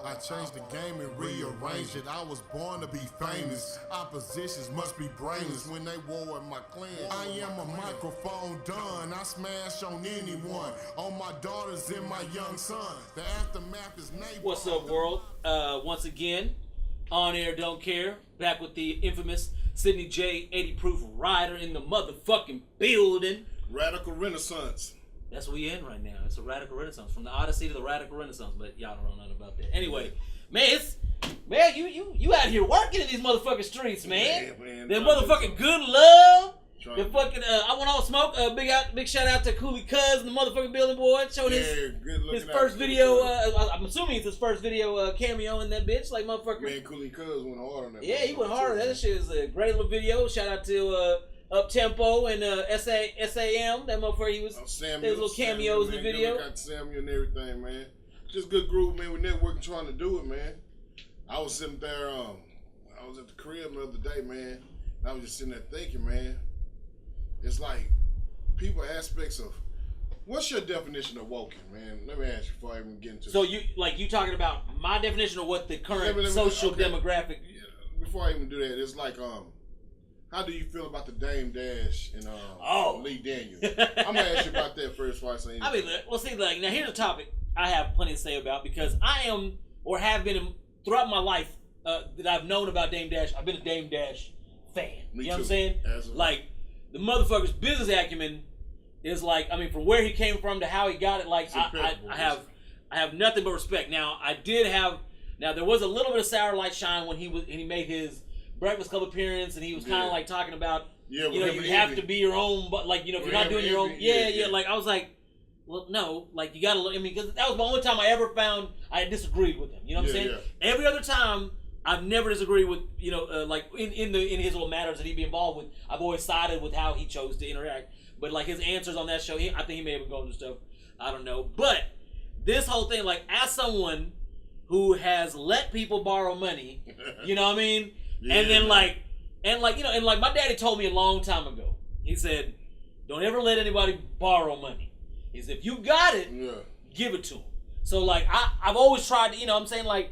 I changed the game and rearranged it. I was born to be famous. Oppositions must be brainless when they war with my clan. I am a microphone done. I smash on anyone. On my daughters and my young son. The aftermath is neighbor. What's up, world? Once again, Onairdontcare, back with the infamous Sydney J 80 proof rider in the motherfucking building. Radical Renaissance. That's what we in right now. It's a radical renaissance. From the Odyssey to the radical renaissance. But y'all don't know nothing about that. Anyway, man, you out here working in these motherfucking streets, man. That motherfucking good love. The fucking I want all smoke. Big shout out to Coolie Cuz and the motherfucking building boy. Showing his first video. I'm assuming it's his first video cameo in that bitch. Like motherfucker. Man, Coolie Cuz went hard on that. Yeah, he went hard. That shit is a great little video. Shout out to Up Tempo and SAM. That motherfucker, he was there's little cameos in the video. Got Samuel and everything, man. Just good groove, man. We networking, trying to do it, man. I was sitting there. I was at the crib the other day, man. And I was just sitting there thinking, man. It's like people aspects of what's your definition of woken, man? Let me ask you before I even get into. So you talking about my definition of what the current social demographic? Yeah, before I even do that, it's like how do you feel about the Dame Dash and Lee Daniels? I'm gonna ask you about that first before I say anything. I mean, well, see, like now here's a topic I have plenty to say about because I am or have been throughout my life that I've known about Dame Dash. I've been a Dame Dash fan. Me you know too. what I'm saying? Absolutely. Like the motherfucker's business acumen is like, I mean, from where he came from to how he got it. Like I have nothing but respect. Now there was a little bit of sour light shine when he made his Breakfast Club appearance, and he was kind of like talking about, you have to be your own, but like, if you're not doing your own, like I was like, well, no, like you gotta look. I mean, because that was the only time I ever found I disagreed with him. You know what I'm saying? Yeah. Every other time, I've never disagreed with, like in his little matters that he'd be involved with. I've always sided with how he chose to interact. But like his answers on that show, I think he may have been going through stuff. I don't know. But this whole thing, like as someone who has let people borrow money, you know what I mean? Yeah. And then like my daddy told me a long time ago. He said, "Don't ever let anybody borrow money. He said, if you got it, give it to them." So like I've always tried to, you know what I'm saying, like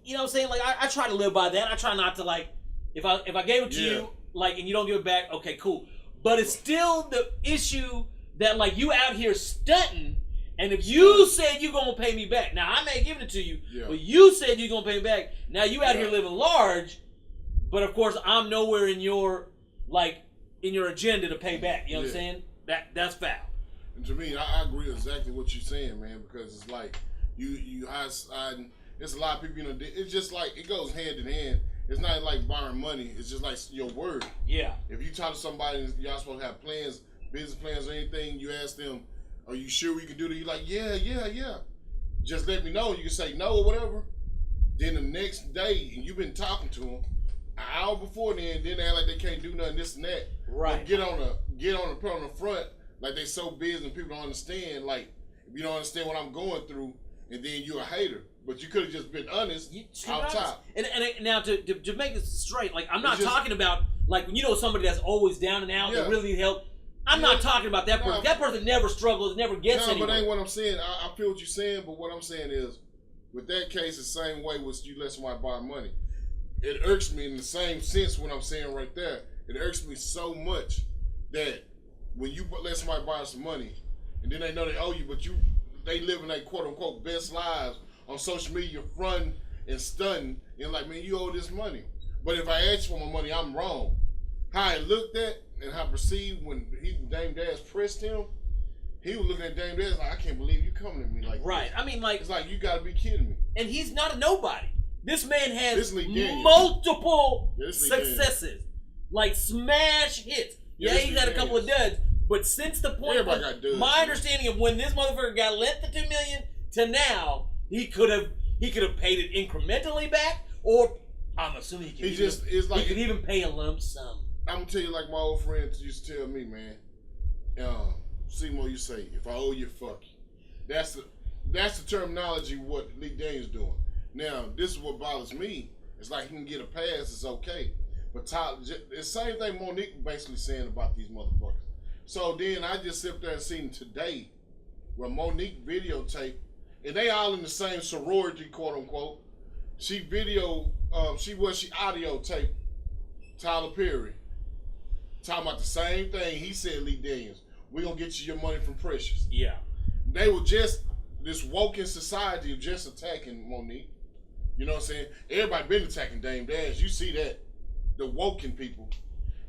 you know what I'm saying, like I try to live by that. I try not to like if I gave it to you, like, and you don't give it back, okay, cool. But it's still the issue that like you out here stunting. And if you said you're going to pay me back, now I may give it to you, but you said you're going to pay me back. Now you out here living large, but of course I'm nowhere in your agenda to pay back. You know what I'm saying? That's foul. And to me, I agree exactly what you're saying, man, because it's like it's a lot of people, it's just like it goes hand in hand. It's not like borrowing money. It's just like your word. Yeah. If you talk to somebody and y'all supposed to have plans, business plans or anything, you ask them, "Are you sure we can do that?" You're like, yeah. Just let me know. You can say no or whatever. Then the next day, and you've been talking to them an hour before then they act like they can't do nothing, this and that. Right. But put on the front like they so busy and people don't understand. Like, if you don't understand what I'm going through, and then you're a hater. But you could have just been honest out top. And now to make this straight, like I'm not talking about like when somebody that's always down and out that really need help. I'm not talking about that person. That person never struggles, never gets anywhere. But ain't what I'm saying. I feel what you're saying, but what I'm saying is, with that case, the same way was you let somebody borrow money. It irks me in the same sense what I'm saying right there. It irks me so much that when you let somebody borrow some money, and then they know they owe you, but they live in their quote unquote best lives on social media, fronting and stunting, and like, man, you owe this money. But if I ask for my money, I'm wrong. How I looked at and how I perceived when Dame Dash pressed him, he was looking at Dame Dash like, I can't believe you coming at me like this. I mean, like, it's like, you gotta be kidding me. And he's not a nobody. This man has multiple successes, like smash hits. He's had a couple of duds, but since the point of my understanding of when this motherfucker got lent the $2 million to now, he could have paid it incrementally back, or I'm assuming he could even pay a lump sum. I'm gonna tell you like my old friends used to tell me, man. Seymour, you say, if I owe you, fuck you. That's the terminology what Lee Daniels doing. Now, this is what bothers me. It's like he can get a pass, it's okay. But it's the same thing Monique basically saying about these motherfuckers. So then I just sit there and seen today where Monique videotaped and they all in the same sorority, quote unquote. She audio taped Tyler Perry talking about the same thing he said. Lee Daniels, we gonna get you your money from Precious. Yeah, they were just this woken society of just attacking Monique. You know what I'm saying? Everybody been attacking Dame Dash. You see that, the woken people,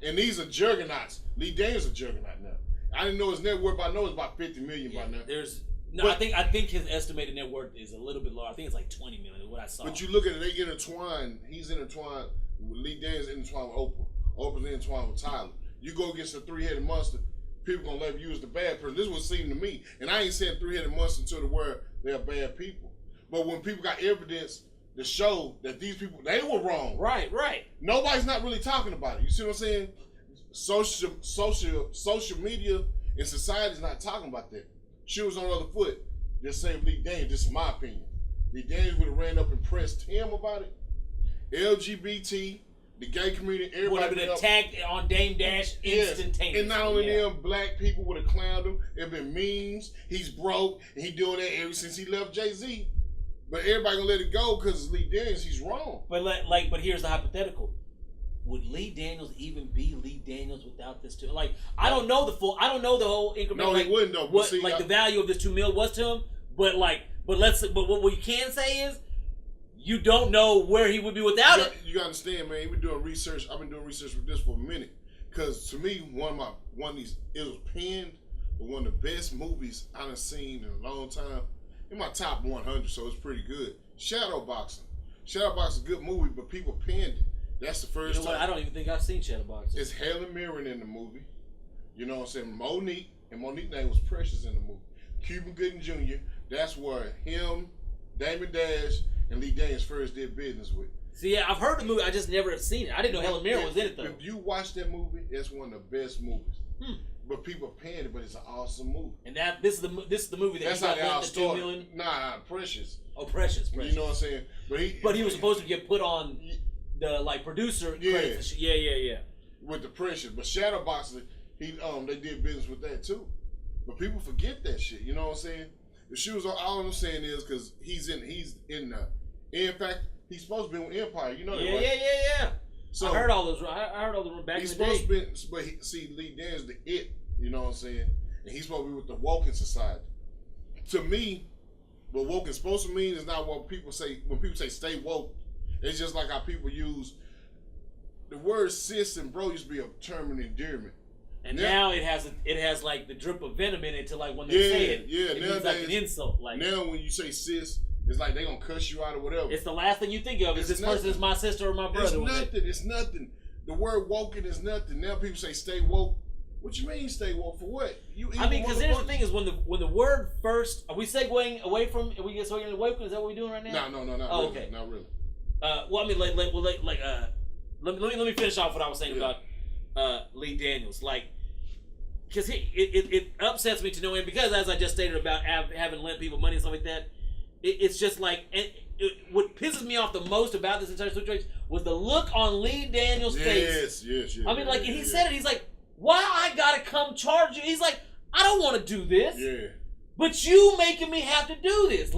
and these are juggernauts. Lee Daniels a juggernaut now. I didn't know his net worth, but I know it's about 50 million by now. I think his estimated net worth is a little bit lower. I think it's like 20 million. What I saw. But you look at it, they intertwined. He's intertwined. Lee Daniels intertwined with Oprah. Oprah's intertwined with Tyler. You go against a three-headed monster, people gonna label you as the bad person. This is what seemed to me, and I ain't saying three-headed monster until the word they're bad people. But when people got evidence to show that these people, they were wrong. Right. Nobody's not really talking about it. You see what I'm saying? Social media and society's not talking about that. She was on the other foot. Just saying Lee Daniels, this is my opinion. Lee Daniels would have ran up and pressed him about it. LGBT, the gay community, everybody would have been attacked on Dame Dash instantaneously. And not only them, black people would have clowned him. There been memes. He's broke, and he doing that ever since he left Jay-Z. But everybody gonna let it go because it's Lee Daniels. He's wrong. But here's the hypothetical: would Lee Daniels even be Lee Daniels without this too? Like, I don't know the whole increment. No, he wouldn't though. What the value of this $2 million was to him? But what we can say is, you don't know where he would be without it. You gotta understand, man. We've been doing research. I've been doing research with this for a minute. Because to me, one of these, it was penned, but one of the best movies I've seen in a long time. In my top 100, so it's pretty good. Shadowboxing. Shadowboxing is a good movie, but people penned it. That's the first time. I don't even think I've seen Shadowboxing. It's Helen Mirren in the movie. You know what I'm saying? Monique, and Monique's name was Precious in the movie. Cuban Gooding Jr., that's where him, Damon Dash, and Lee Daniels first did business with. See, yeah, I've heard the movie. I just never have seen it. I didn't know Helen Mirren was in it, though. If you watch that movie, it's one of the best movies. But people panned it, but it's an awesome movie. And this is the movie that that's he got how the $2 million. Nah, Precious. Oh, Precious. You know what I'm saying? But he was supposed to get put on the producer credits. Yeah. With the Precious, but Shadowboxing, they did business with that too. But people forget that shit. You know what I'm saying? The shoes. All I'm saying is because he's in the. In fact, he's supposed to be with Empire. You know that, right? Yeah. So I heard all those. I heard all the back in the day. He's supposed to be, but Lee Daniels the it. You know what I'm saying? And he's supposed to be with the woken society. To me, what woke is supposed to mean is not what people say. When people say stay woke, it's just like how people use the word sis and bro used to be a term of endearment. And now it has like the drip of venom in it to like when they say it. It means like an insult. Like now when you say sis, it's like they gonna cuss you out or whatever. It's the last thing you think of is this person is my sister or my brother. It's nothing. The word woken is nothing. Now people say stay woke. What you mean stay woke for what? Because here's the thing: is when the word first, are we segueing away from? Are we get segueing away from? Is that what we're doing right now? No, not really. Okay, not really. Well, I mean, let me finish off what I was saying about Lee Daniels, because it upsets me to no end because as I just stated about having lent people money and stuff like that, it's just like what pisses me off the most about this entire situation was the look on Lee Daniels' face. Yes. I mean, he said it. He's like, why I gotta come charge you? He's like, I don't want to do this. Yeah. But you making me have to do this.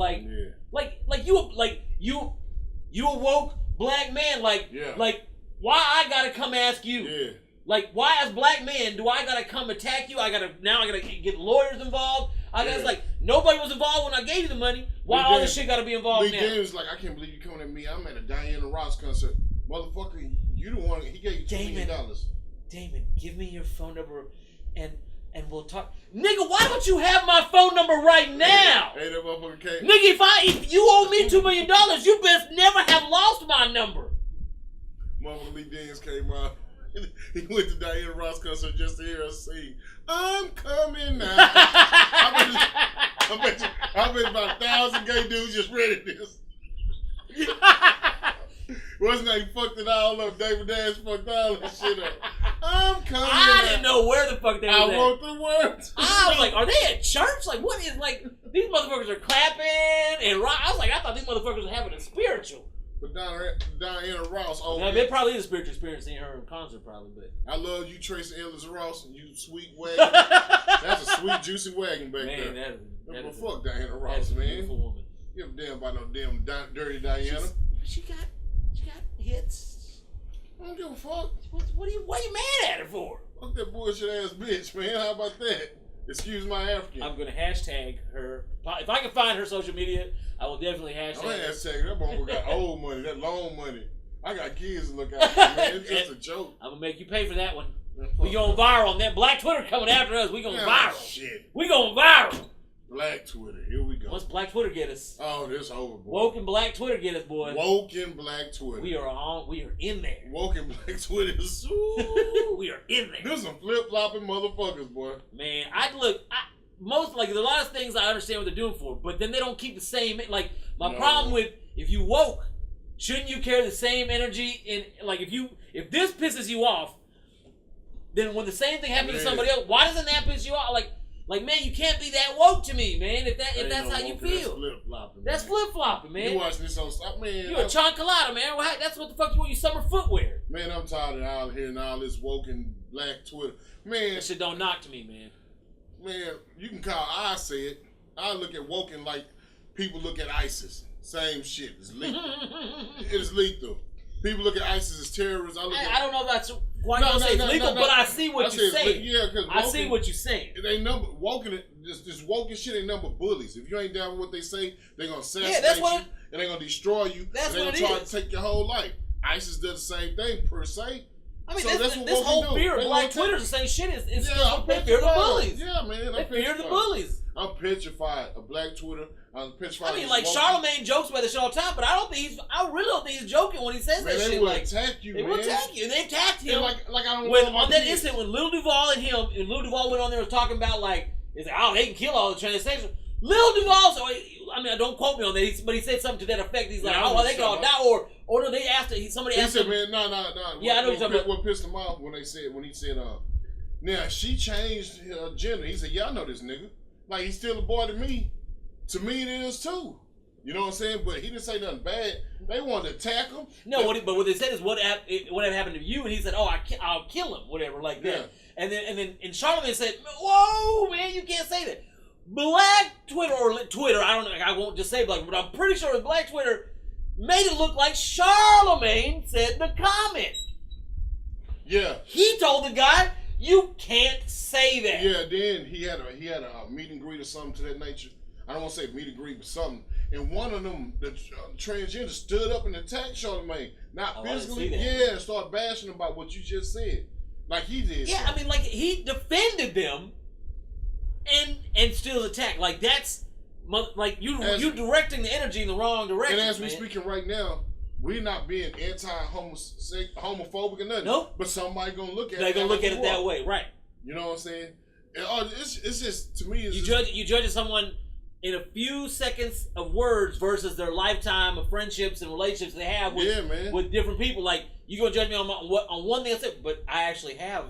You a woke black man. Why I gotta come ask you? Yeah. Why as black men do I gotta come attack you? I gotta get lawyers involved. Nobody was involved when I gave you the money. Why all this shit gotta be involved now? Lee Daniels I can't believe you coming at me. I'm at a Diana Ross concert. Motherfucker, you the one, he gave you $2 million. Damon, give me your phone number and we'll talk. Nigga, why don't you have my phone number right now? Hey, that motherfucker came. Nigga, if you owe me $2 million, you best never have lost my number. Motherfucker Lee Daniels came out. He went to Diana Ross concert just to hear us sing, I'm coming now. I bet about 1,000 gay dudes just read this. Wasn't that he fucked it all up? David Dash fucked all that shit up. I'm coming I didn't know where the fuck they was at. I wrote the words. I was like, are they at church? What is, these motherfuckers are clapping and rock. I was like, I thought these motherfuckers were having a spiritual. But Diana Ross, it probably is a spiritual experience seeing her in concert, probably. But I love you, Tracy Ellis Ross, and you sweet wagon. That's a sweet, juicy wagon back there. That is fuck Diana Ross, man. Beautiful woman. Give a damn about no damn dirty Diana. She got hits. I don't give a fuck. What are you mad at her for? Fuck that bullshit ass bitch, man. How about that? Excuse my African. I'm gonna hashtag her. If I can find her social media, I will definitely hashtag. I ain't hashtag that motherfucker got old money, that loan money. I got kids to look out for, man. It's just a joke. I'm gonna make you pay for that one. We going viral on that. Black Twitter coming after us. We going viral. Shit. We going viral. Black Twitter. Here we go. What's Black Twitter get us? Oh, this over, boy. Woke and Black Twitter get us, boy. Woke and Black Twitter. We are in there. Woke and Black Twitter. We are in there. There's some flip-flopping motherfuckers, boy. Man, most like there's a lot of things I understand what they're doing for, but then they don't keep the same. Like my problem with if you woke, shouldn't you carry the same energy in? Like if this pisses you off, then when the same thing happens to somebody else, why doesn't that piss you off? Like man, you can't be that woke to me, man. If that's how you feel, that's flip flopping, man. You watching this on stop, man? You're a choncolata, man. That's what the fuck you want? You summer footwear. Man, I'm tired of out hearing all this woke and Black Twitter, man. That shit don't knock to me, man. Man, you can call. I say it. I look at woken like people look at ISIS. Same shit. It's lethal. It is lethal. People look at ISIS as terrorists. I don't know if that's quite lethal, but I see what you're saying. Yeah, because I see what you're saying. It ain't number woken. This woken shit ain't number bullies. If you ain't down with what they say, they gonna assassinate you and they gonna destroy you. That's and what they it gonna is. try to take your whole life. ISIS does the same thing per se. I mean, so this whole fear of Black Twitter is the same shit. It's they fear the bullies. Yeah, man. They fear the bullies. I'm petrified of Black Twitter. I'm petrified. I mean, like Charlemagne jokes about this shit all the time, but I really don't think he's joking when he says that shit. They will attack you, man. They will attack you, and they attacked him. Like I don't know on that incident when Lil Duval and Lil Duval went on there and was talking about like, they can kill all the transsexuals. Lil Duval, don't quote me on that, but he said something to that effect. He's like, they can all die, or no, they asked somebody asked him. He said, man, no. Yeah, I know what you're talking about. What pissed him off when he said, now she changed her gender. He said, yeah, I know this nigga. Like he's still a boy to me. To me, it is too. You know what I'm saying? But he didn't say nothing bad. They wanted to attack him. No, but what they said is what happened to you, and he said, I'll kill him, whatever, like that. And then Charlemagne said, whoa, man, you can't say that. Black Twitter or Twitter, I don't know, I won't just say Black, but I'm pretty sure Black Twitter made it look like Charlemagne said the comment. Yeah. He told the guy, you can't say that. Yeah, then he had a meet and greet or something to that nature. I don't want to say meet and greet, but something. And one of them, the transgender, stood up and attacked Charlemagne. Not physically, and started bashing about what you just said. Like he did. Yeah, something. I mean, like he defended them and still attacked. Like that's like you directing the energy in the wrong direction. And as we're speaking right now, we're not being anti-homophobic or nothing. Nope. But somebody gonna look at it. They're gonna look at it that way, right? You know what I'm saying? And, it's just to me. You judge someone in a few seconds of words versus their lifetime of friendships and relationships they have with different people. Like you gonna judge me on one thing I said, but I actually have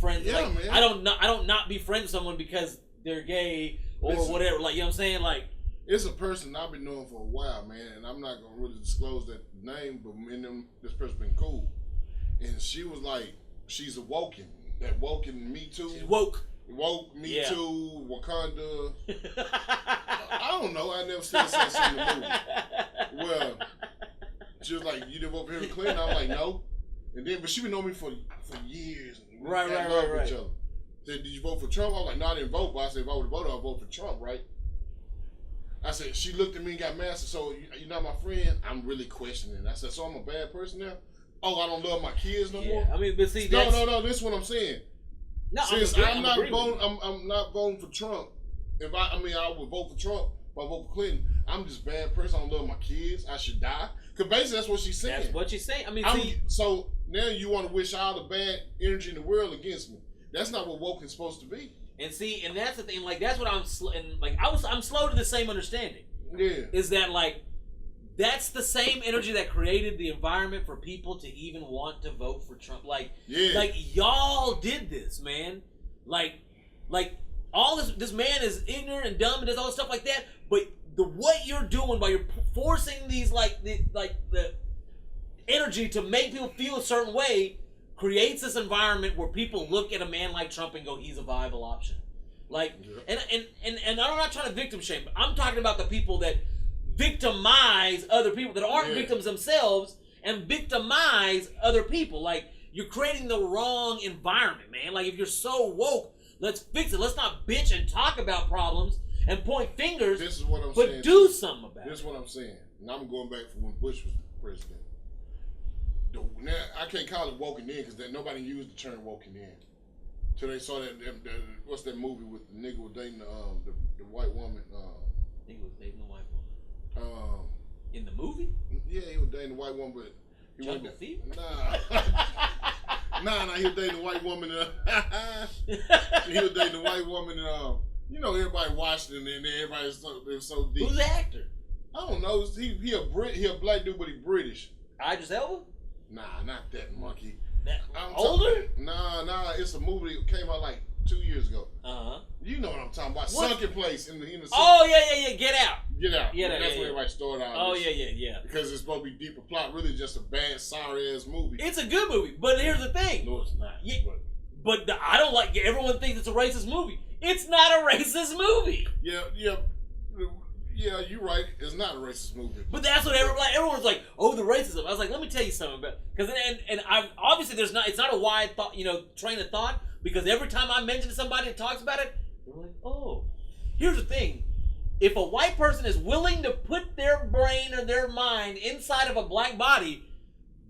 friends. Yeah, like, man. I don't not be friends with someone because they're gay or whatever. Like you know what I'm saying? Like it's a person I've been knowing for a while, man, and I'm not gonna really disclose that name, but me and them, this person been cool, and she was like, she's awoken, that woken Me Too, she's woke Me Too, Wakanda. I don't know. I never seen such in the movie. Well, she was like, "You didn't vote for Hillary Clinton?" I'm like, "No." And then, but she been knowing me for years. Right. Each other. Said, "Did you vote for Trump?" I was like, "No, I didn't vote." But I said, "If I would have voted, I'd vote for Trump, right?" I said, she looked at me and got mad. So you're not my friend? I'm really questioning. I said, so I'm a bad person now? Oh, I don't love my kids no more? I mean, but see, no. This is what I'm saying. No, since I'm not voting for Trump. I would vote for Trump if I vote for Clinton. I'm just a bad person. I don't love my kids. I should die. Because basically that's what she's saying. That's what she's saying. I mean, so now you want to wish all the bad energy in the world against me. That's not what woke is supposed to be. And see, and that's the thing. Like that's what I'm slow to the same understanding. Yeah. Is that like that's the same energy that created the environment for people to even want to vote for Trump. Like y'all did this, man. Like all this man is ignorant and dumb and does all this stuff like that. But what you're doing by you're forcing these the energy to make people feel a certain way creates this environment where people look at a man like Trump and go, he's a viable option. Like, and I'm not trying to victim shame, but I'm talking about the people that victimize other people that aren't victims themselves and victimize other people. Like, you're creating the wrong environment, man. Like, if you're so woke, let's fix it. Let's not bitch and talk about problems and point fingers. This is what I'm but saying. Do something about it. This is what I'm saying. And I'm going back from when Bush was president. Now, I can't call it woken in because nobody used the term woken in. Till they saw that, what's that movie with the nigga was dating the white woman? He was dating the white woman. In the movie? Yeah, he was dating the white woman, but he Jungle Fever? Nah, he was dating the white woman. He was dating the white woman, and you know, everybody watched it, and then everybody was so deep. Who's the actor? I don't know. He a black dude, but he British. Idris Elba? Nah, not that monkey. Older? Nah. It's a movie that came out like 2 years ago. You know what I'm talking about? What? Sunken Place in the. Oh yeah. Get Out. Get Out. Yeah, that's where everybody started out. Oh yeah. Because it's supposed to be deeper plot. Really, just a bad, sorry ass movie. It's a good movie, but here's the thing. No, it's not. Yeah, but I don't like. Everyone thinks it's a racist movie. It's not a racist movie. Yeah. You're right. It's not a racist movie. But that's what everyone's like. Oh, the racism. I was like, let me tell you something about because and I obviously there's not. It's not a wide thought, train of thought because every time I mention to somebody that talks about it, they're like, oh. Here's the thing. If a white person is willing to put their brain or their mind inside of a black body,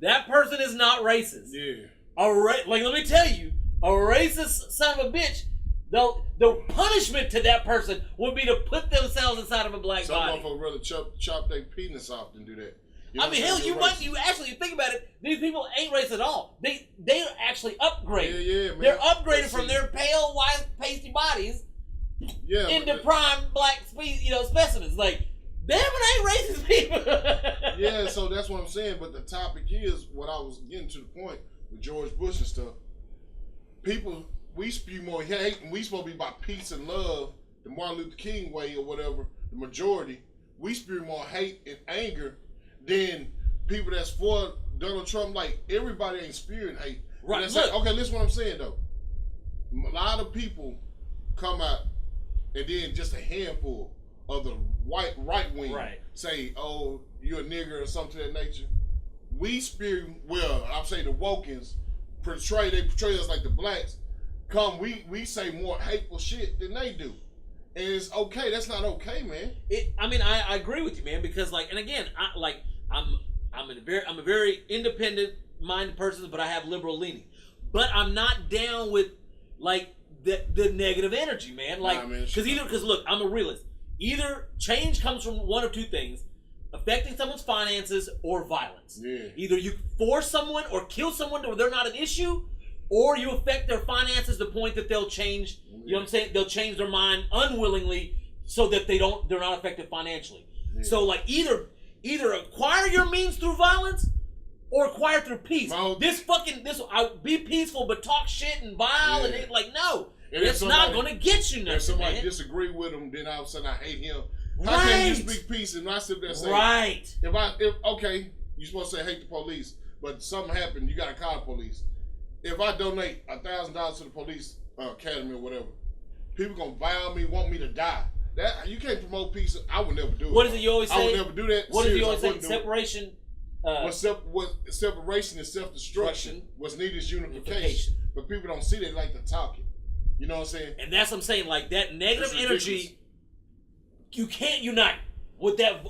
that person is not racist. Yeah. Like, let me tell you, a racist son of a bitch, the punishment to that person would be to put themselves inside of a black body. Some motherfuckers rather chop their penis off than do that. I mean, hell, you actually think about it. These people ain't racist at all. They actually upgraded. Yeah, man. They're upgraded from their pale, white, pasty bodies. Yeah, into prime black, specimens. Like, them ain't racist people. Yeah, so that's what I'm saying. But the topic is what I was getting to the point with George Bush and stuff. People, we spew more hate, and we supposed to be about peace and love, the Martin Luther King way or whatever. The majority, we spew more hate and anger than people that's for Donald Trump. Like, everybody ain't spewing hate. Right. Okay, listen what I'm saying though. A lot of people come out. And then just a handful of the right wing say, "Oh, you're a nigger" or something to that nature. We spew. Well, I'm saying the wokens portray us like the blacks. We say more hateful shit than they do, and it's okay. That's not okay, man. I agree with you, man, because and again, I'm a very independent minded person, but I have liberal leaning. But I'm not down with the negative energy, man. Because look, I'm a realist. Either change comes from one of two things: affecting someone's finances or violence. Yeah. Either you force someone or kill someone where they're not an issue, or you affect their finances to the point that they'll change. You know what I'm saying? They'll change their mind unwillingly so that they're not affected financially. Yeah. So either acquire your means through violence or acquire through peace. Be peaceful, but talk shit and vile and no. And it's not going to get you nothing. If somebody man. disagree with him, then all of a sudden I hate him. How can you speak peace and I sit there and say, right? Okay, you're supposed to say hate the police, but something happened, you got to call the police. If I donate $1,000 to the police academy or whatever, people gonna violate me, want me to die. That you can't promote peace. I would never do it. What is it you always say? I would never do that. What is it you always say? Separation. What separation is self-destruction. What's needed is unification. But people don't see that, like to talk it. You know what I'm saying? And that's what I'm saying. Like that negative energy, you can't unite with that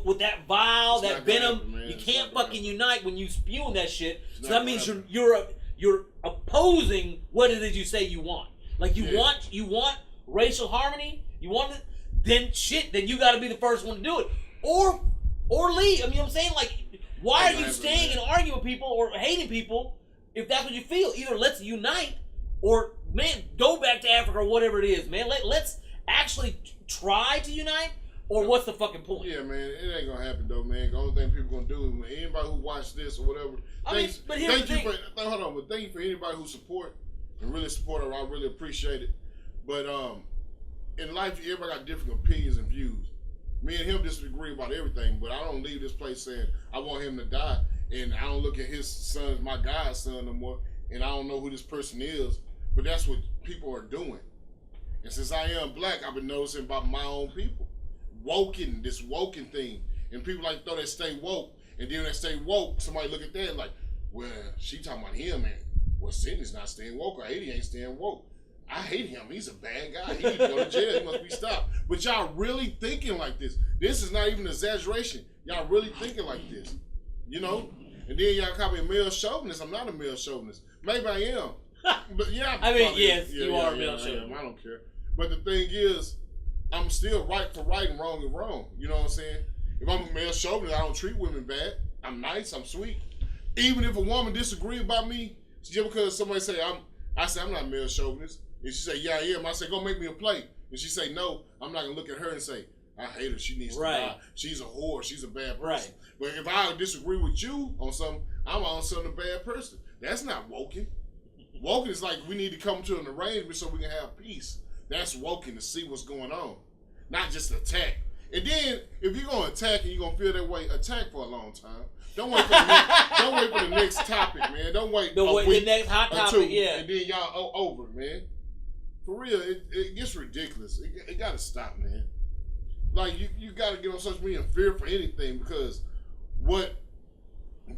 vile, that venom. You can't fucking unite when you spewing that shit. So that means you're opposing what it is you say you want. Like you want racial harmony. You want it. Then you got to be the first one to do it, or leave. I mean, you know what I'm saying, like, why are you staying and arguing with people or hating people if that's what you feel? Either let's unite, or man, go back to Africa or whatever it is, man. Let's actually try to unite, or what's the fucking point? Yeah, man, it ain't gonna happen though, man. The only thing people gonna do is anybody who watch this or whatever. Thank you for anybody who support and really support her. I really appreciate it. But in life, everybody got different opinions and views. Me and him disagree about everything, but I don't leave this place saying I want him to die, and I don't look at his son as my godson no more, and I don't know who this person is. But that's what people are doing. And since I am black, I've been noticing about my own people. This woken thing. And people like throw that stay woke. And then when they stay woke, somebody look at that like, well, she talking about him, and well, Sydney's not staying woke, or Haiti ain't staying woke. I hate him. He's a bad guy. He need to go to jail. He must be stopped. But y'all really thinking like this. This is not even an exaggeration. Y'all really thinking like this. You know? And then y'all call me a male chauvinist. I'm not a male chauvinist. Maybe I am. But yeah, I mean, yes, you are a male chauvinist. I don't care. But the thing is, I'm still right for right and wrong is wrong. You know what I'm saying? If I'm a male chauvinist, I don't treat women bad. I'm nice. I'm sweet. Even if a woman disagree about me, just because somebody say I say I'm not a male chauvinist, and she say yeah I am, I say go make me a plate, and she say no, I'm not gonna look at her and say I hate her. She needs to die. She's a whore. She's a bad person. Right. But if I disagree with you on something, I'm on something a bad person. That's not woken. Woken is like we need to come to an arrangement so we can have peace. That's woken, to see what's going on, not just attack. And then if you're gonna attack and you're gonna feel that way, attack for a long time. Don't wait for the next topic, man. Don't wait the next hot topic, yeah. And then y'all over, man. For real, it gets ridiculous. It gotta stop, man. Like you gotta get on social media and fear for anything, because what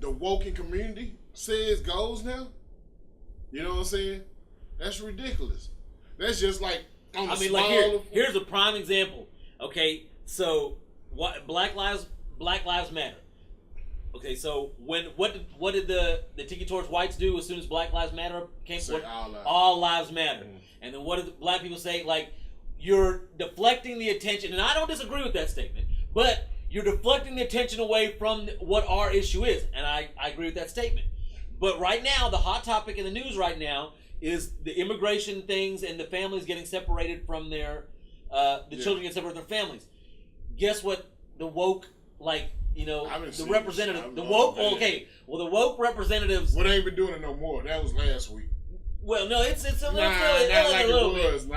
the woken community says goes now. You know what I'm saying? That's ridiculous. That's just like on the here's a prime example. Okay, so what Black Lives Matter. Okay, so what did the Tiki Torch whites do as soon as Black Lives Matter came? All lives matter. Mm-hmm. And then what did the black people say? Like, you're deflecting the attention, and I don't disagree with that statement, but you're deflecting the attention away from what our issue is, and I agree with that statement. But right now, the hot topic in the news right now is the immigration things and the families getting separated from their children getting separated from their families. Guess what? The woke, the representative, the woke. Okay, well, the woke representatives. Well, they ain't been doing it no more. That was last week. Well, no, it's a little bit.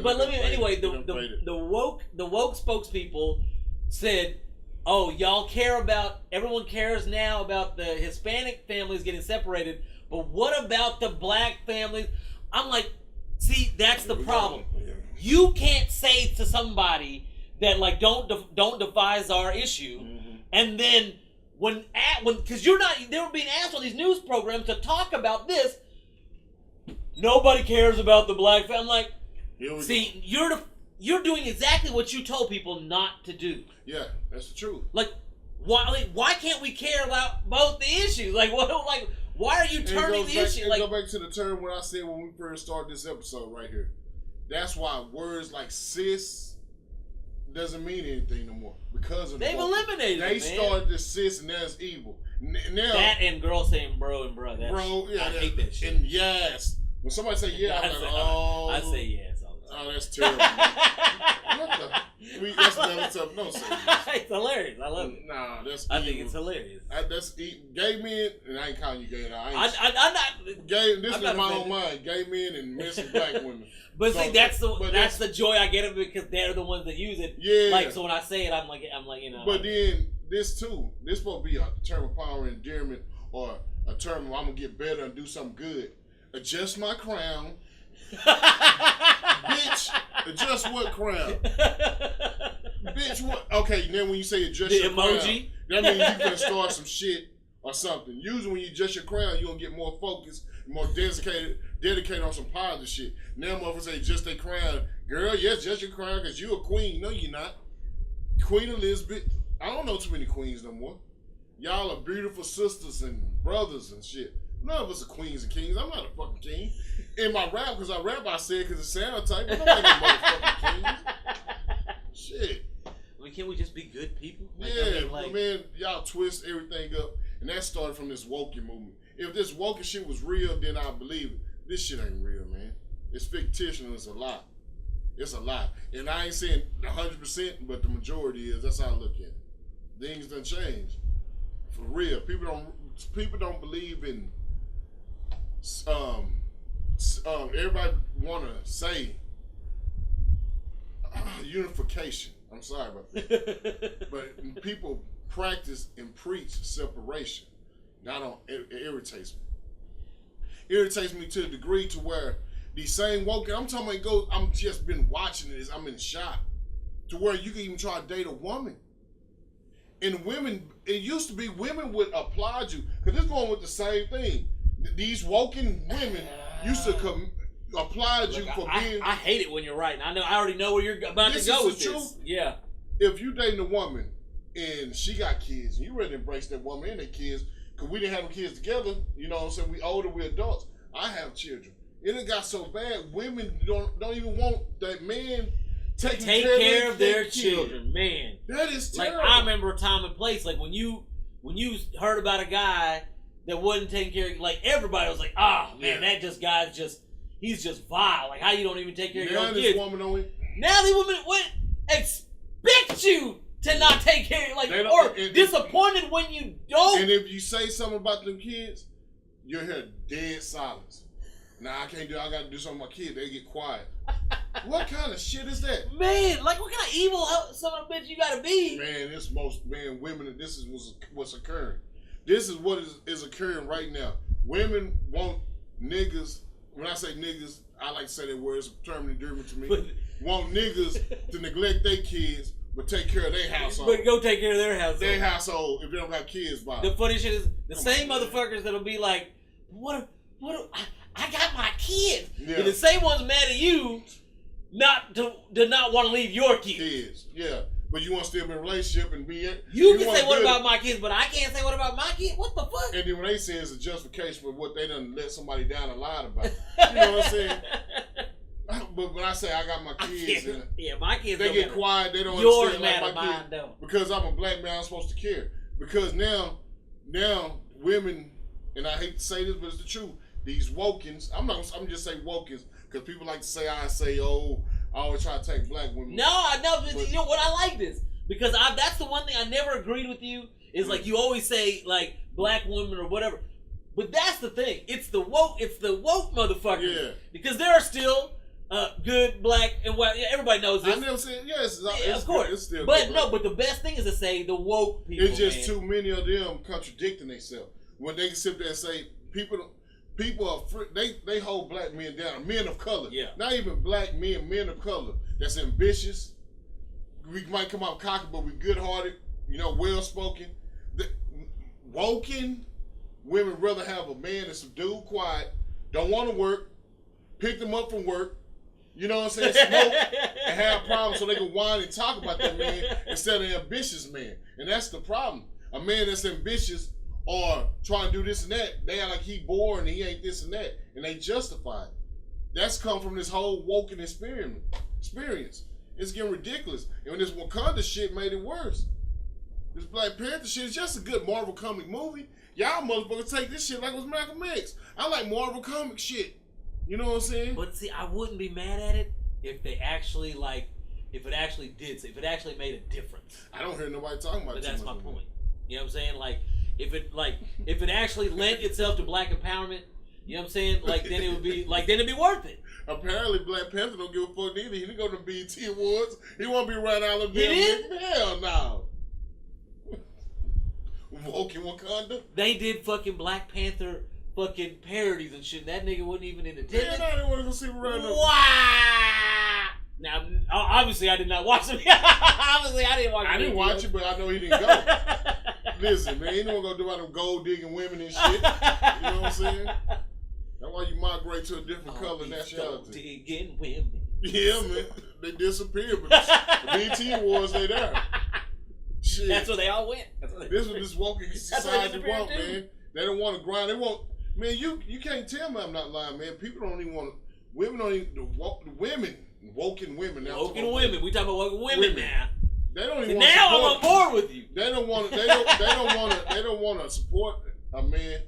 But let me anyway. The woke spokespeople said, "Oh, y'all care about everyone cares now about the Hispanic families getting separated, but what about the black families?" I'm like, see, that's the problem. You can't say to somebody that don't devise our issue, mm-hmm. and then when because they were being asked on these news programs to talk about this. Nobody cares about the black family. I'm like, see, you're doing exactly what you told people not to do. Yeah, that's the truth. Like, why can't we care about both the issues? Like, why are you turning the issue? Go back to the term what I said when we first started this episode right here. That's why words like cis doesn't mean anything no more, because of they've eliminated. They started the cis, and that's evil. Now that and girls saying bro and bro. I hate that shit. And yes. When somebody say yeah, I'm like, oh. I say yes all the time. Oh, that's terrible. That's another stuff. Don't say yes. It's hilarious. I love it. Nah, that's I think it's hilarious. That's gay men, and I ain't calling you gay now. I'm not gay. This is my own mind. Gay men and missing black women. But see, that's the joy I get of it, because they're the ones that use it. Yeah. Like, so when I say it, I'm like, But then this too. This supposed to be a term of power and endearment, or a term of I'm gonna get better and do something good. Adjust my crown. Bitch, adjust what crown? Bitch, what? Okay, then when you say adjust the your emoji, crown, that means you can start some shit or something. Usually when you adjust your crown, you're going to get more focused, more dedicated on some positive shit. Now motherfuckers say adjust their crown. Girl, yes, adjust your crown because you a queen. No, you're not. Queen Elizabeth. I don't know too many queens no more. Y'all are beautiful sisters and brothers and shit. None of us are queens and kings. I'm not a fucking king. In my rap, because I say it because it sounds tight, but nobody no motherfucking kings. Shit. I mean, can't we just be good people? Man, y'all twist everything up. And that started from this woken movement. If this woken shit was real, then I believe it. This shit ain't real, man. It's fictitious and it's a lie. It's a lie. And I ain't saying 100%, but the majority is. That's how I look at it. Things done changed. For real. People don't believe in everybody want to say unification. I'm sorry about that. But people practice and preach separation. It irritates me. It irritates me to a degree to where these same woke. I'm talking about I'm just been watching this. I'm in shock to where you can even try to date a woman. And women, it used to be women would applaud you because it's going with the same thing. These woken women used to applaud you for being. I hate it when you're right. I already know where you're about to go with this. Truth. Yeah. If you dating a woman and she got kids, and you ready to embrace that woman and their kids, because we didn't have kids together, you know what I'm saying? We older, we adults. I have children. It got so bad, women don't even want that man take care of their children. Man, that is terrible. Like I remember a time and place, like when you heard about a guy that wasn't taking care of, like everybody was like, man, that guy's he's just vile. Like how you don't even take care of your own kids. Now these women would expect you to not take care of, like, or disappointed when you don't. And if you say something about them kids, you'll hear dead silence. Nah, I can't do it. I got to do something with my kids. They get quiet. What kind of shit is that? Man, like what kind of evil son of a bitch you got to be? Man, women, this is what's occurring. This is what is occurring right now. Women want niggas. When I say niggas, I like to say that word. It's permanently different to me. Want niggas to neglect their kids, but take care of their household. But go take care of their household. Their household if they don't got kids by. The funny shit is the same motherfuckers that'll be like, I got my kids. Yeah. And the same ones mad at you to not want to leave your kids. Yeah. But you want to still be in a relationship and be it. You can say what about my kids, but I can't say what about my kids. What the fuck? And then when they say it's a justification for what they done let somebody down and lied about. You know what I'm saying? But when I say I got my kids, my kids, they get quiet. They don't yours understand like my mine kids. don't. Because I'm a black man, I'm supposed to care. Because now women, and I hate to say this, but it's the truth. These wokens, I'm just say wokens because people like to say I always try to take black women. No, I know. You know what? I like this because that's the one thing I never agreed with you is like you always say like black women or whatever, but that's the thing. It's the woke motherfuckers. Yeah. Because there are still good black and white. Yeah, everybody knows this. I never said yes. Of course. It's still but good, no. But the best thing is to say the woke people. It's just too many of them contradicting themselves when they can sit there and say people are they hold black men down, men of color. Yeah. Not even black men of color that's ambitious. We might come out cocky, but we good-hearted, well spoken. Woken women rather have a man that's subdued, quiet, don't want to work, pick them up from work. You know what I'm saying? Smoke and have problems so they can whine and talk about that man instead of an ambitious man. And that's the problem. A man that's ambitious or trying to do this and that, they act like he bored and he ain't this and that, and they justify it. That's come from this whole woken experience. It's getting ridiculous. And when this Wakanda shit made it worse. This Black Panther shit is just a good Marvel comic movie. Y'all motherfuckers take this shit like it was Malcolm X. I like Marvel comic shit. You know what I'm saying? But see, I wouldn't be mad at it if they actually if it actually made a difference. I don't hear nobody talking about it. But that's my point. You know what I'm saying? If it actually lent itself to black empowerment, you know what I'm saying? Then it'd be worth it. Apparently, Black Panther don't give a fuck neither. He didn't go to BET Awards. He won't be around Alabama. He did? Hell no. Woken Wakanda. They did fucking Black Panther fucking parodies and shit. That nigga wasn't even in attendance. Man, I didn't want to go see him around there. Wow. Now, obviously, I did not watch it. Obviously, I didn't watch it. I didn't watch it, but I know he didn't go. Listen, man, he don't go do all them gold digging women and shit. You know what I'm saying? That's why you migrate to a different color nationality. Gold digging women. Yeah, man. They disappeared, but the BET Awards, they there. Shit. That's where they all went. This was this woken society want, man. They don't want to grind. They want, man, you can't tell me I'm not lying, man. People don't even want to, women don't even, woken women. Now woken women. We talking about woken women now. They don't even now I'm on board with you. They don't want to. They don't want to support a man,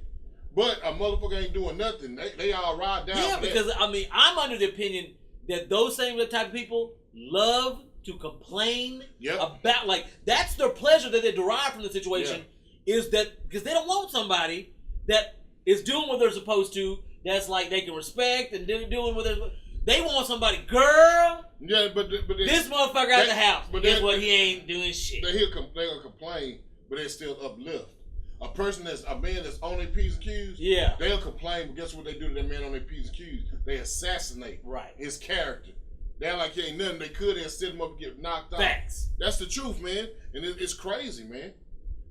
but a motherfucker ain't doing nothing. They all ride down. Yeah, because I'm under the opinion that those same type of people love to complain about that's their pleasure that they derive from the situation is that because they don't want somebody that is doing what they're supposed to. That's they can respect and doing what they want somebody, girl. Yeah, but this motherfucker out the house. But guess what? He ain't doing shit. They'll complain, but they still uplift. a man that's on their P's and Q's, yeah, they'll complain, but guess what they do to that man on their P's and Q's? They assassinate his character. They're like, he ain't nothing they could, they'll sit him up and get knocked out. Facts. That's the truth, man. And it's crazy, man.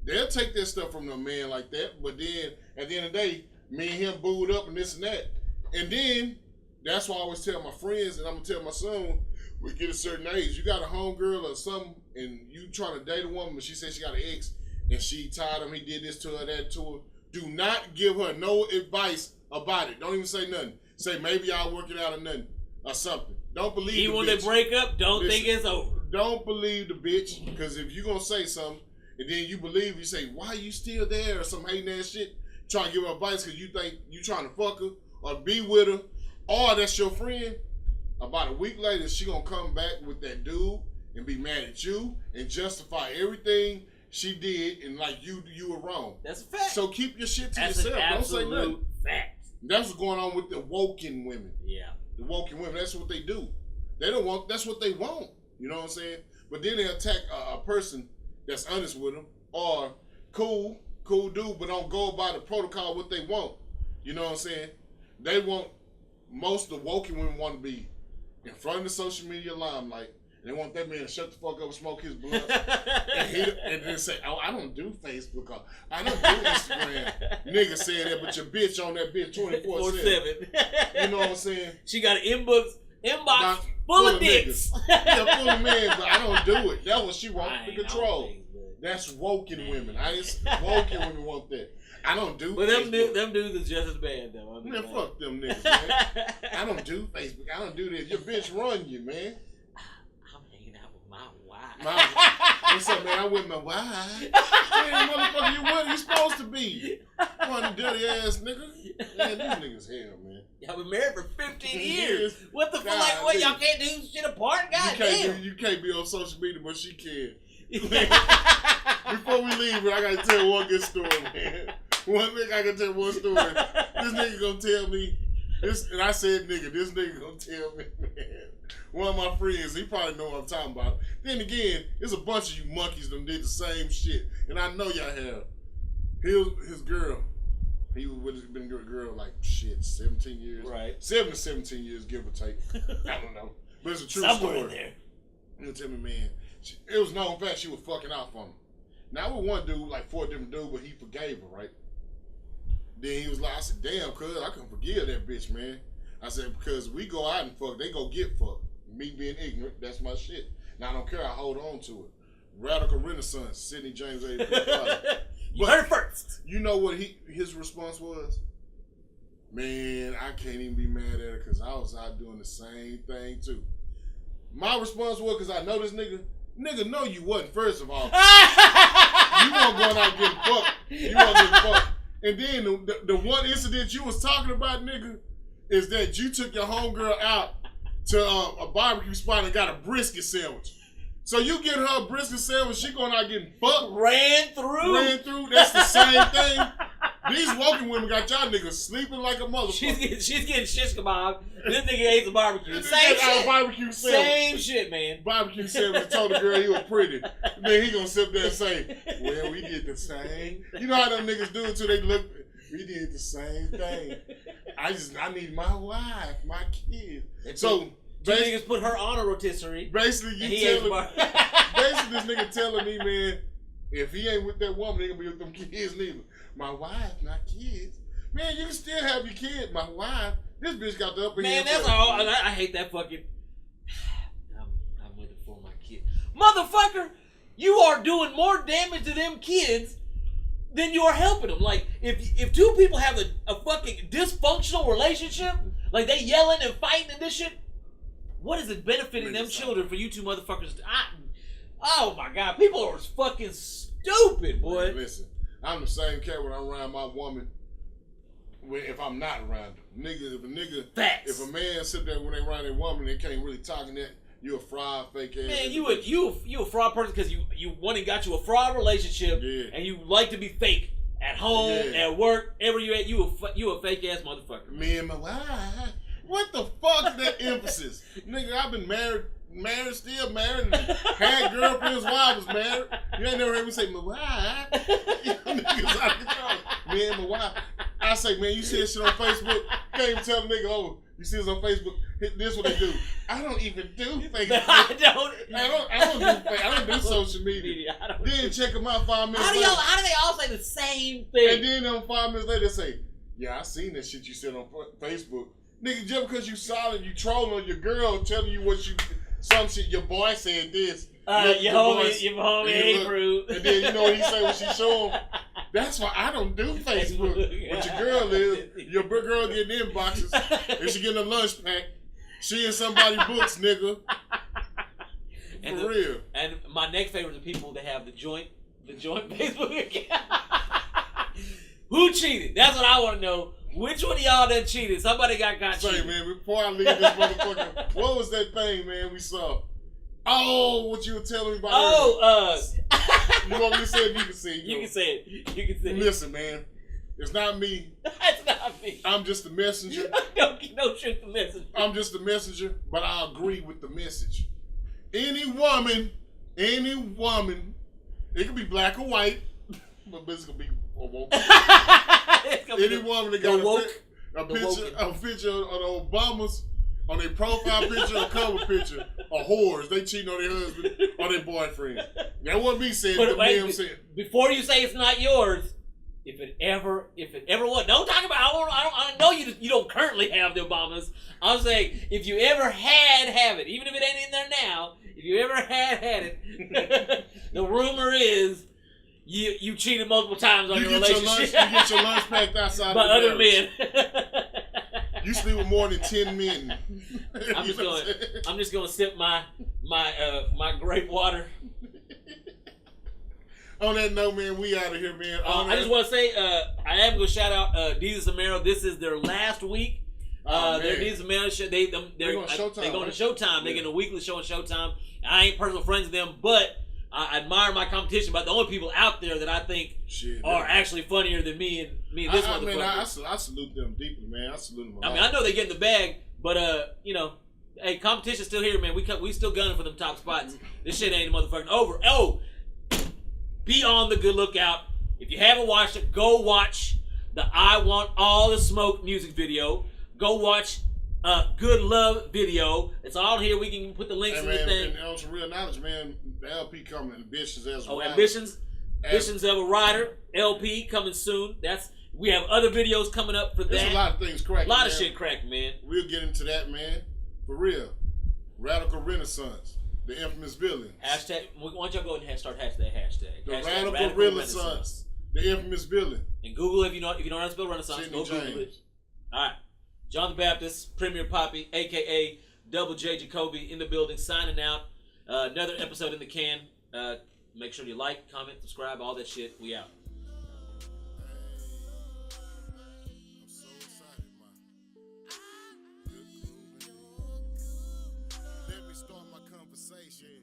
They'll take their stuff from a man like that, but then at the end of the day, me and him booed up and this and that. And then that's why I always tell my friends, and I'm gonna tell my son, we get a certain age, you got a homegirl or something, and you trying to date a woman, but she says she got an ex, and she tied him, he did this to her, that to her. Do not give her no advice about it. Don't even say nothing. Say maybe I'll work it out or nothing or something. Don't believe even when bitch. they break up, don't think it's over. Don't believe the bitch, because if you're gonna say something and then you believe, you say, why are you still there, or some hating ass shit, trying to give her advice because you think you trying to fuck her or be with her, or that's your friend. About a week later, she gonna come back with that dude and be mad at you and justify everything she did and like you were wrong. That's a fact. So keep your shit to that's yourself. Don't say nothing. Fact. That's what's going on with the woken women. Yeah. The woken women. That's what they do. They don't want. That's what they want. You know what I'm saying? But then they attack a person that's honest with them, or cool dude, but don't go by the protocol what they want. You know what I'm saying? They want, most of the woken women want to be in front of the social media limelight. And they want that man to shut the fuck up and smoke his blunt. and then say, oh, I don't do Facebook. Or, I don't do Instagram. Nigga saying that, but your bitch on that bitch 24/7. You know what I'm saying? She got an inbox full of dicks. Yeah, full of men, but I don't do it. That's what she wants to control. That's woken women. Woken women want that. I don't do Facebook. But them dudes is just as bad, though. Man, fuck them niggas, man. I don't do Facebook. I don't do this. Your bitch run you, man. I'm hanging out with my wife. What's up, man? I'm with my wife. Man, motherfucker, you what you supposed to be? Funny, dirty ass nigga. Man, these niggas hell, man. Y'all been married for 15 years. What the fuck? Like, what? Y'all can't do shit apart? God damn. You can't be on social media, but she can. Before we leave, I gotta tell one good story, man. One nigga, I gotta tell one story. This nigga gonna tell me this, and I said nigga. This nigga gonna tell me, man. One of my friends, he probably know what I'm talking about. Then again, there's a bunch of you monkeys that did the same shit, and I know y'all have. His girl, he was been a girl like shit, 17 years, right? 7 to 17 years, give or take. I don't know, but it's a true Somewhere story. In there. He'll tell me, man. It was known fact she was fucking out for him. Now with one dude, like 4 different dudes, but he forgave her, right? Then he was like, I said, damn, cuz I couldn't forgive that bitch, man. I said, because we go out and fuck, they go get fucked. Me being ignorant, that's my shit. Now I don't care, I hold on to it. Radical Renaissance, Sidney James A. You heard it first. You know what his response was? Man, I can't even be mad at her because I was out doing the same thing too. My response was, because I know this nigga. Nigga, no, you wasn't, first of all. You weren't going out getting fucked. You weren't getting fucked. And then the one incident you was talking about, nigga, is that you took your homegirl out to a barbecue spot and got a brisket sandwich. So you get her a brisket sandwich, she going out getting fucked. Ran through. That's the same thing. These woken women got y'all niggas sleeping like a motherfucker. She's getting shish kebab. This nigga ate the barbecue. Same shit. Barbecue sandwich. Same shit, man. Barbecue sandwich told the girl he was pretty. Then he gonna sit there and say, well, we did the same. You know how them niggas do it too? They look, we did the same thing. I need my wife, my kids. So two niggas put her on a rotisserie. Basically, basically this nigga telling me, man, if he ain't with that woman, he ain't gonna be with them kids neither. My wife, not kids. Man, you can still have your kid. My wife. This bitch got the upper hand. Man, that's all. I hate that fucking. I'm with it for my kid. Motherfucker, you are doing more damage to them kids than you are helping them. Like, if two people have a fucking dysfunctional relationship, like they yelling and fighting and this shit, what is it benefiting them children for you two motherfuckers? Oh my God, people are fucking stupid, boy. Man, listen. I'm the same cat when I'm around my woman. If I'm not around her, nigga, Facts. If a man sit there when they around their woman, they can't really talk in that. You a fraud, fake ass. Man, you a fraud person because you went and got you a fraud relationship, and you like to be fake at home, at work, everywhere you at. You a fake ass motherfucker. Me and my wife, What the fuck is that emphasis? Nigga, I've been married, still married, and had girlfriends while I was married. You ain't never heard me say, my wife. Niggas out of control. Me and my wife. I say, man, you see that shit on Facebook? Can't even tell the nigga, oh, you see this on Facebook? This what they do. I don't even do Facebook. I don't do social media. Then check them out 5 minutes later. How do they all say the same thing? And then 5 minutes later they say, yeah, I seen that shit you said on Facebook. Nigga, just because you solid, you trolling on your girl telling you what you, some shit, your boy said this. Your homie ain't rude. And then you know what he say when she show him? That's why I don't do Facebook. What your girl is, your girl getting inboxes, and she getting a lunch pack. She in somebody's books, nigga. For real. And my next favorite is the people that have the joint Facebook account. Who cheated? That's what I want to know. Which one of y'all done cheated? Somebody got cheated. Say, man, before I leave this motherfucker, what was that thing, man, we saw? Oh, what you were telling me about you want me to say it? You can say it. You can say it. You can say it. Listen, man. It's not me. It's not me. I'm just the messenger. No shit, the messenger. I'm just the messenger, but I agree with the message. Any woman, it could be black or white, but it's going to be woke. Any woman that got a picture of the Obamas on their profile picture or cover picture are whores. They cheating on their husband or their boyfriend. That wasn't me saying it. Them saying. Before you say it's not yours, if it ever was, don't talk about. I know you don't currently have the Obamas. I'm saying if you ever have it, even if it ain't in there now, if you ever had it, the rumor is you cheated multiple times on your relationship. You get your lunch packed outside by other men. You sleep with more than 10 men. I'm just gonna sip my grape water. On that note, man, we out of here, man. I just want to say, I am gonna shout out Deezus and Mero. This is their last week. Their Deezus and Mero show. They're going to Showtime. They're going to Showtime. Yeah. They're getting a weekly show on Showtime. I ain't personal friends with them, but I admire my competition. But the only people out there that I think are actually funnier than me and this motherfucker. I salute them deeply, man. I salute them. I know they get in the bag, but hey, competition's still here, man. We still gunning for them top spots. This shit ain't motherfucking over. Oh, be on the good lookout. If you haven't watched it, go watch the I Want All the Smoke music video. Go watch Good Love video. It's all here. We can put the links in the thing. And on some real knowledge, man, the LP coming, Ambitions as a Rider. Ambitions of a Rider, LP coming soon. We have other videos coming up for that. There's a lot of things cracking, A lot of shit cracking, man. We'll get into that, man. For real. Radical Renaissance. The infamous villain. Hashtag. Why don't y'all go ahead and start hashtag. The Radical Renaissance. The infamous villain. And Google if you don't know how to spell Renaissance. Sidney go James. Google it. All right. John the Baptist, Premier Poppy, a.k.a. Double J Jacoby in the building, signing out. Another episode in the can. Make sure you like, comment, subscribe, all that shit. We out.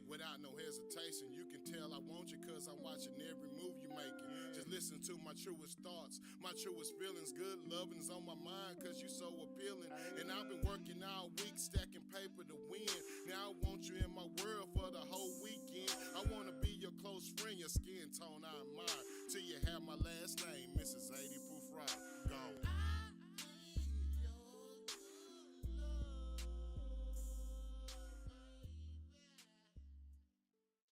Without no hesitation, you can tell I want you cause I'm watching every move you making. Just listen to my truest thoughts, my truest feelings. Good loving's on my mind cause you